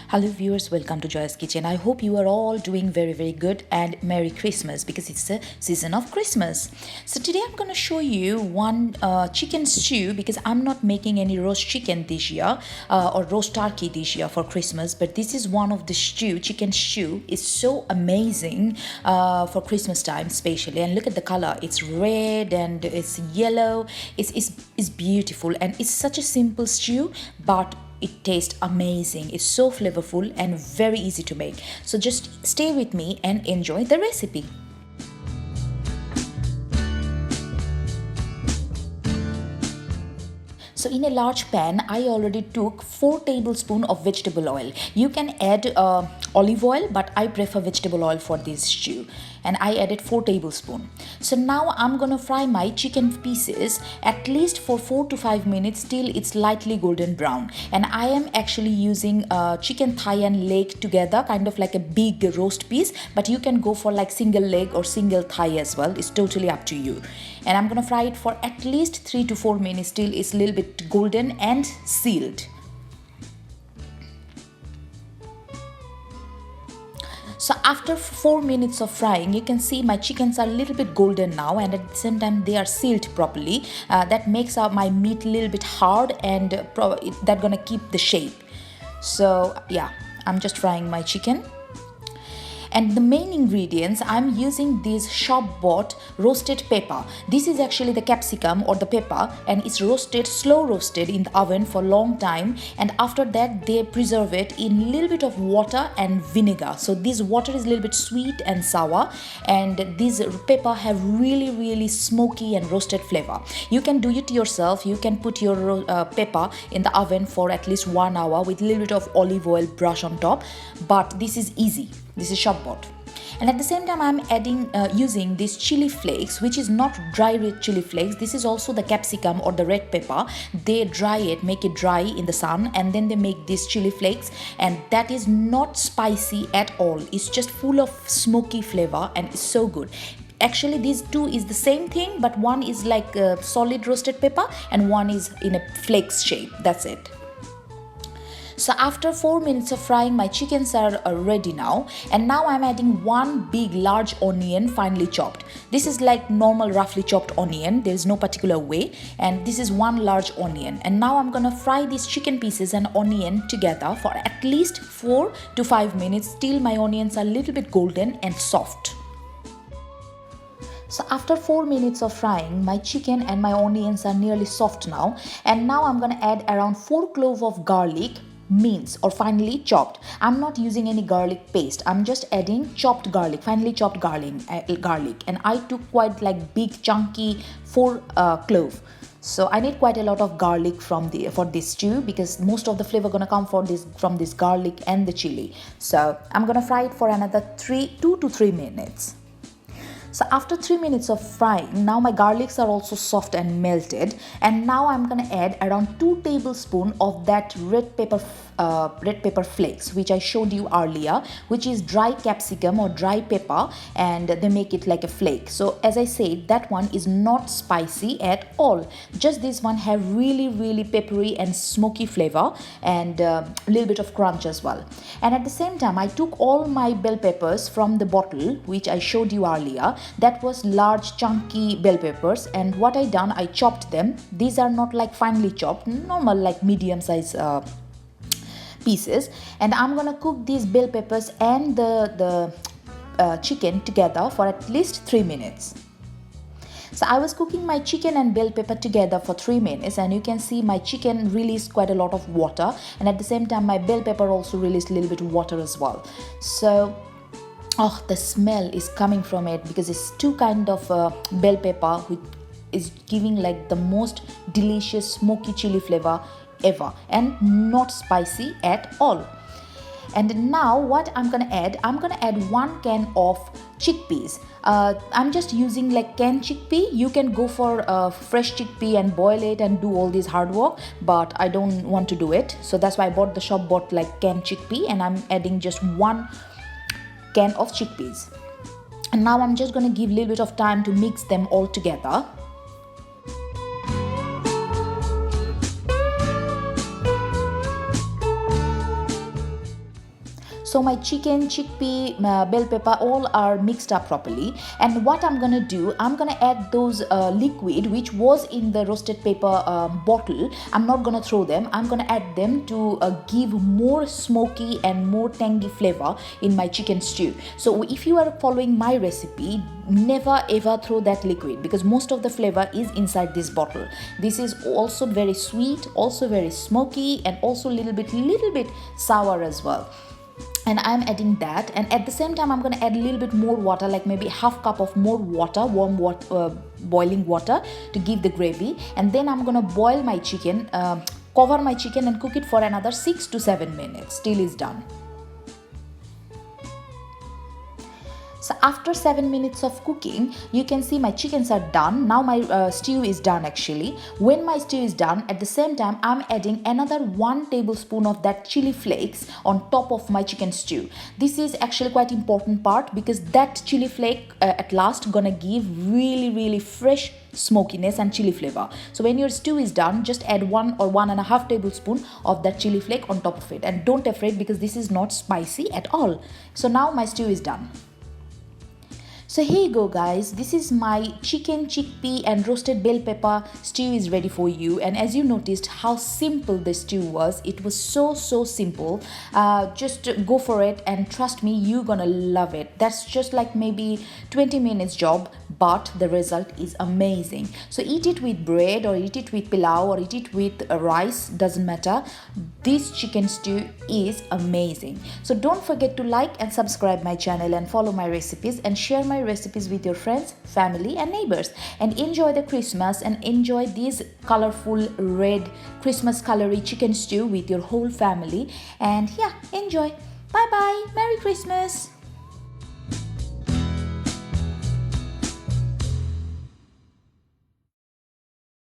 Hello viewers, welcome to Joyous Kitchen. I hope you are all doing very good and Merry Christmas because it's the season of Christmas. So today I'm going to show you one chicken stew because I'm not making any roast chicken this year or roast turkey this year for Christmas, but this is one of the chicken stew. It's so amazing for Christmas time especially, and look at the color. It's red and it's yellow. It's beautiful and it's such a simple stew, but it tastes amazing. It's so flavorful and very easy to make. So just stay with me and enjoy the recipe. So in a large pan, I already took 4 tablespoons of vegetable oil. You can add olive oil, but I prefer vegetable oil for this stew. And I added 4 tablespoons. So now I'm gonna fry my chicken pieces at least for 4 to 5 minutes till it's lightly golden brown. And I am actually using chicken thigh and leg together, kind of like a big roast piece, but you can go for like single leg or single thigh as well. It's totally up to you. And I'm gonna fry it for at least 3 to 4 minutes till it's a little bit golden and sealed. So after 4 minutes of frying, you can see my chickens are a little bit golden now, and at the same time they are sealed properly. That makes my meat a little bit hard, and that's gonna keep the shape. So yeah, I'm just frying my chicken. And the main ingredients, I'm using this shop bought roasted pepper. This is actually the capsicum or the pepper, and it's roasted, slow roasted in the oven for a long time, and after that they preserve it in a little bit of water and vinegar. So this water is a little bit sweet and sour, and this pepper have really smoky and roasted flavor. You can do it yourself. You can put your pepper in the oven for at least 1 hour with a little bit of olive oil brush on top, but this is easy. This is shop bought. And at the same time, I'm adding using this chili flakes, which is not dry red chili flakes. This is also the capsicum or the red pepper. They dry it, make it dry in the sun, and then they make these chili flakes, and that is not spicy at all. It's just full of smoky flavor and it's so good. Actually, these two is the same thing, but one is like a solid roasted pepper and one is in a flakes shape. That's it. So after 4 minutes of frying, my chickens are ready now, and now I'm adding one big large onion finely chopped. This is like normal roughly chopped onion. There is no particular way, and this is one large onion. And now I'm gonna fry these chicken pieces and onion together for at least 4 to 5 minutes till my onions are a little bit golden and soft. So after 4 minutes of frying, my chicken and my onions are nearly soft now, and now I'm gonna add around 4 cloves of garlic, minced or finely chopped. I'm not using any garlic paste. I'm just adding chopped garlic, finely chopped garlic, and I took quite like big chunky 4 clove. So I need quite a lot of garlic for this stew because most of the flavor gonna come from this garlic and the chili. So I'm gonna fry it for another 2 to 3 minutes. So after 3 minutes of frying, now my garlics are also soft and melted, and now I'm gonna add around 2 tablespoons of that red pepper flakes which I showed you earlier, which is dry capsicum or dry pepper, and they make it like a flake. So as I said, that one is not spicy at all. Just this one have really peppery and smoky flavor and a little bit of crunch as well. And at the same time, I took all my bell peppers from the bottle which I showed you earlier. That was large chunky bell peppers, and what I done, I chopped them. These are not like finely chopped, normal like medium size pieces, and I'm gonna cook these bell peppers and the chicken together for at least 3 minutes. So I was cooking my chicken and bell pepper together for 3 minutes, and you can see my chicken released quite a lot of water, and at the same time my bell pepper also released a little bit of water as well. So the smell is coming from it because it's 2 kind of bell pepper which is giving like the most delicious smoky chili flavor ever, and not spicy at all. And now what I'm gonna add 1 can of chickpeas. I'm just using like canned chickpea. You can go for fresh chickpea and boil it and do all this hard work, but I don't want to do it. So that's why I bought like canned chickpea, and I'm adding just 1 can of chickpeas. And now I'm just gonna give a little bit of time to mix them all together. So my chicken, chickpea, bell pepper all are mixed up properly. And what I'm gonna do, I'm gonna add those liquid which was in the roasted pepper bottle. I'm not gonna throw them. I'm gonna add them to give more smoky and more tangy flavor in my chicken stew. So if you are following my recipe, never ever throw that liquid, because most of the flavor is inside this bottle. This is also very sweet, also very smoky, and also little bit sour as well. And I'm adding that, and at the same time I'm going to add a little bit more water, like maybe half cup of more water, warm water, boiling water, to give the gravy. And then I'm going to boil my chicken, cover my chicken and cook it for another 6 to 7 minutes till it's done. So after 7 minutes of cooking, you can see my chickens are done. Now my stew is done actually. When my stew is done, at the same time, I'm adding another 1 tablespoon of that chili flakes on top of my chicken stew. This is actually quite important part, because that chili flake at last gonna give really fresh smokiness and chili flavor. So when your stew is done, just add 1 or 1.5 tablespoon of that chili flake on top of it. And don't afraid, because this is not spicy at all. So now my stew is done. So here you go guys, this is my chicken, chickpea and roasted bell pepper stew is ready for you. And as you noticed how simple the stew was, it was so simple. Just go for it and trust me, you're gonna love it. That's just like maybe 20 minutes job, but the result is amazing. So eat it with bread, or eat it with pilau, or eat it with rice, doesn't matter. This chicken stew is amazing. So don't forget to like and subscribe my channel, and follow my recipes, and share my recipes with your friends, family and neighbors. And enjoy the Christmas, and enjoy this colorful red Christmas colory chicken stew with your whole family. And yeah, enjoy. Bye bye. Merry Christmas.